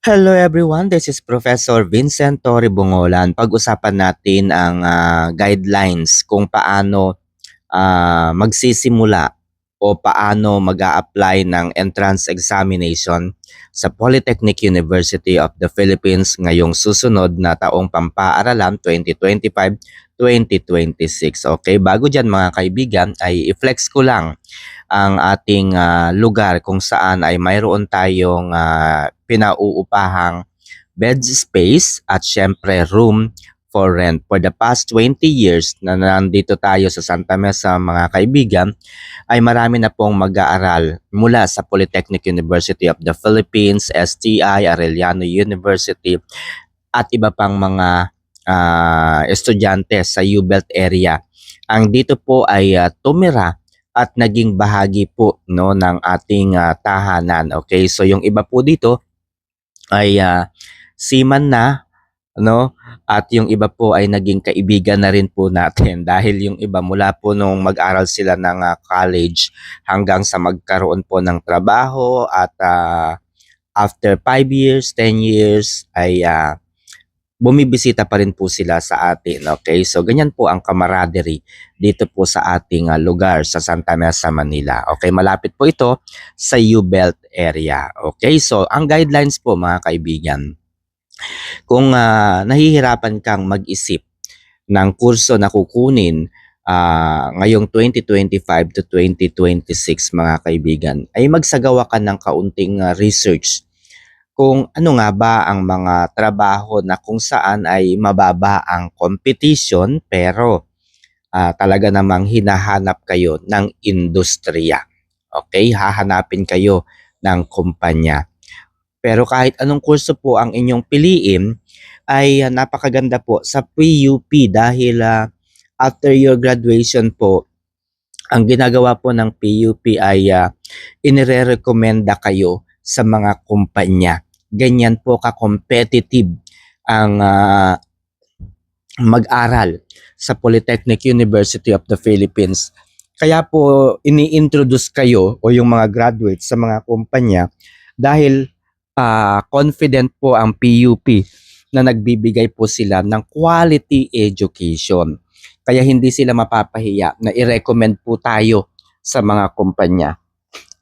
Hello everyone, this is Professor Vincent Torre Bungolan. Pag-usapan natin ang guidelines kung paano magsisimula o paano mag-a-apply ng entrance examination sa Polytechnic University of the Philippines ngayong susunod na taong pampaaralan 2025-2026. Okay, bago dyan mga kaibigan ay i-flex ko lang ang ating lugar kung saan ay mayroon tayong pinauupahang bed space at syempre room for rent. For the past 20 years na nandito tayo sa Santa Mesa mga kaibigan, ay marami na pong mag-aaral mula sa Polytechnic University of the Philippines, STI, Arellano University at iba pang mga estudyante sa U-Belt area. Ang dito po ay tumira at naging bahagi po no ng ating tahanan. Okay? So yung iba po dito ay seaman na no at yung iba po ay naging kaibigan na rin po natin dahil yung iba mula po nung mag-aral sila ng college hanggang sa magkaroon po ng trabaho at after 5 years, 10 years ay bumibisita pa rin po sila sa atin. Okay? So, ganyan po ang camaraderie dito po sa ating lugar sa Santa Mesa, Manila. Okay? Malapit po ito sa U-Belt area. Okay? So, ang guidelines po mga kaibigan, kung nahihirapan kang mag-isip ng kurso na kukunin ngayong 2025 to 2026 mga kaibigan, ay magsagawa ka ng kaunting research kung ano nga ba ang mga trabaho na kung saan ay mababa ang competition pero talaga namang hinahanap kayo ng industriya. Okay? Hahanapin kayo ng kumpanya. Pero kahit anong kurso po ang inyong piliin, ay napakaganda po sa PUP dahil after your graduation po, ang ginagawa po ng PUP ay inirerekomenda kayo sa mga kumpanya. Ganyan po ka-competitive ang mag-aral sa Polytechnic University of the Philippines. Kaya po ini-introduce kayo o yung mga graduates sa mga kumpanya dahil confident po ang PUP na nagbibigay po sila ng quality education. Kaya hindi sila mapapahiya na i-recommend po tayo sa mga kumpanya.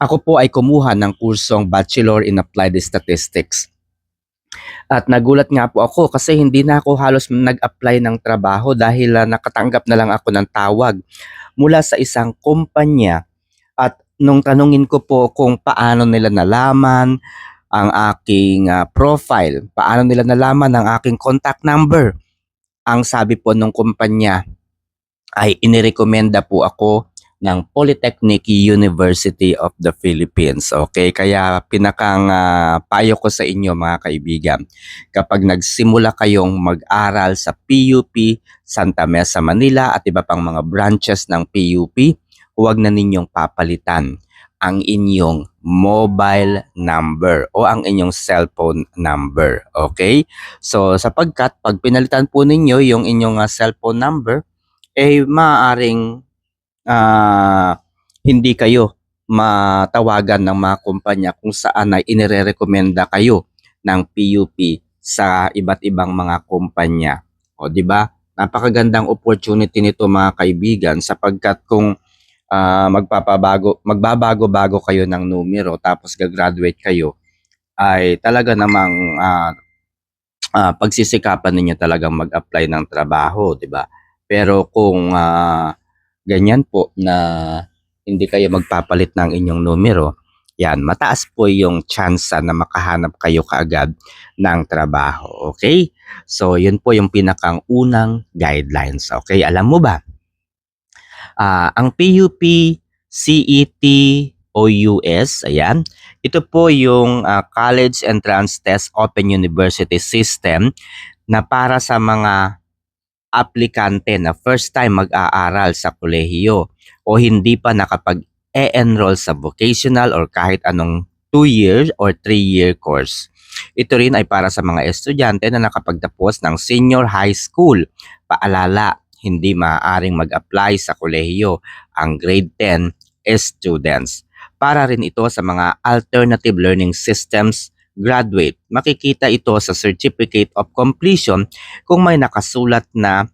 Ako po ay kumuha ng kursong Bachelor in Applied Statistics. At nagulat nga po ako kasi hindi na ako halos nag-apply ng trabaho dahil nakatanggap na lang ako ng tawag mula sa isang kumpanya. At nung tanungin ko po kung paano nila nalaman ang aking profile, paano nila nalaman ang aking contact number, ang sabi po nung kumpanya ay inirekomenda po ako ng Polytechnic University of the Philippines. Okay, kaya pinakang payo ko sa inyo mga kaibigan, kapag nagsimula kayong mag-aral sa PUP, Santa Mesa, Manila at iba pang mga branches ng PUP, huwag na ninyong papalitan ang inyong mobile number o ang inyong cellphone number. Okay? So sapagkat pag pinalitan po ninyo yung inyong cellphone number, eh maaaring hindi kayo matawagan ng mga kumpanya kung saan ay inirerekomenda kayo ng PUP sa iba't ibang mga kumpanya. O di ba? Napakagandang opportunity nito mga kaibigan sapagkat kung magbabago-bago kayo ng numero tapos gagraduate kayo ay talaga namang pagsisikapan ninyo talagang mag-apply ng trabaho, di ba? Pero kung ganyan po na hindi kayo magpapalit ng inyong numero, yan, mataas po yung chance na makahanap kayo kaagad ng trabaho. Okay? So, yun po yung pinakang unang guidelines. Okay? Alam mo ba? Ang PUP, CET, o US, ayan, ito po yung College Entrance Test Open University System na para sa mga aplikante na first time mag-aaral sa kolehiyo o hindi pa nakapag-e-enroll sa vocational or kahit anong 2-year or 3-year course. Ito rin ay para sa mga estudyante na nakapagtapos ng senior high school. Paalala, hindi maaaring mag-apply sa kolehiyo ang grade 10 students. Para rin ito sa mga alternative learning systems graduate. Makikita ito sa Certificate of Completion kung may nakasulat na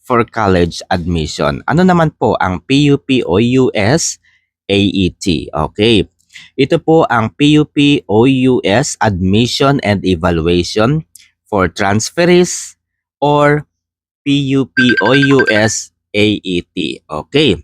for college admission. Ano naman po ang PUP o US AET? Okay. Ito po ang PUP o US Admission and Evaluation for Transferees or PUP o US AET. Okay.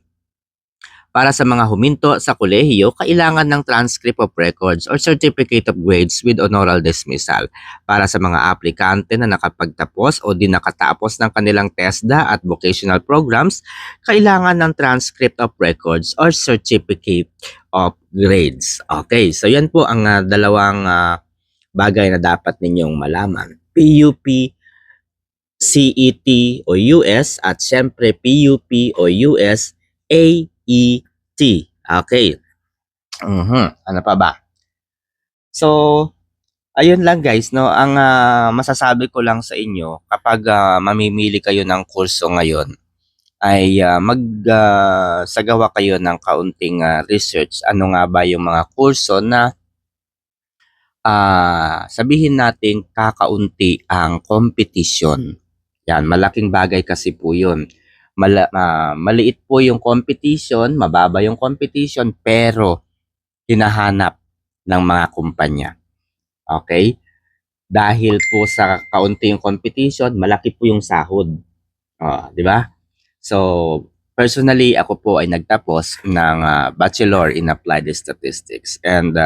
Para sa mga huminto sa kolehiyo, kailangan ng transcript of records or certificate of grades with honorable dismissal. Para sa mga aplikante na nakapagtapos o di nakatapos ng kanilang TESDA at vocational programs, kailangan ng transcript of records or certificate of grades. Okay, so yan po ang dalawang bagay na dapat ninyong malaman. PUP, CET o US at syempre PUP o US AET. Okay. Ano pa ba? So, ayun lang guys, no. Ang masasabi ko lang sa inyo kapag mamimili kayo ng kurso ngayon ay sagawa kayo ng kaunting research. Ano nga ba yung mga kurso na sabihin natin kakaunti ang competition. Yan, malaking bagay kasi po yun. Maliit po yung competition, mababa yung competition, pero hinahanap ng mga kumpanya. Okay? Dahil po sa kaunti yung competition, malaki po yung sahod. Di ba? So, personally, ako po ay nagtapos ng Bachelor in Applied Statistics and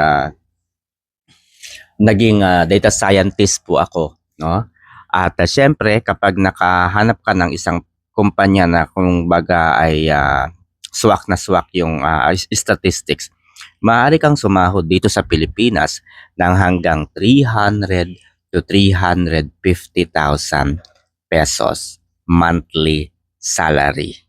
naging data scientist po ako, no? At syempre, kapag nakahanap ka ng isang kumpanya na kung baga ay swak na swak yung statistics, maaari kang sumahod dito sa Pilipinas ng hanggang 300 to 350,000 pesos monthly salary.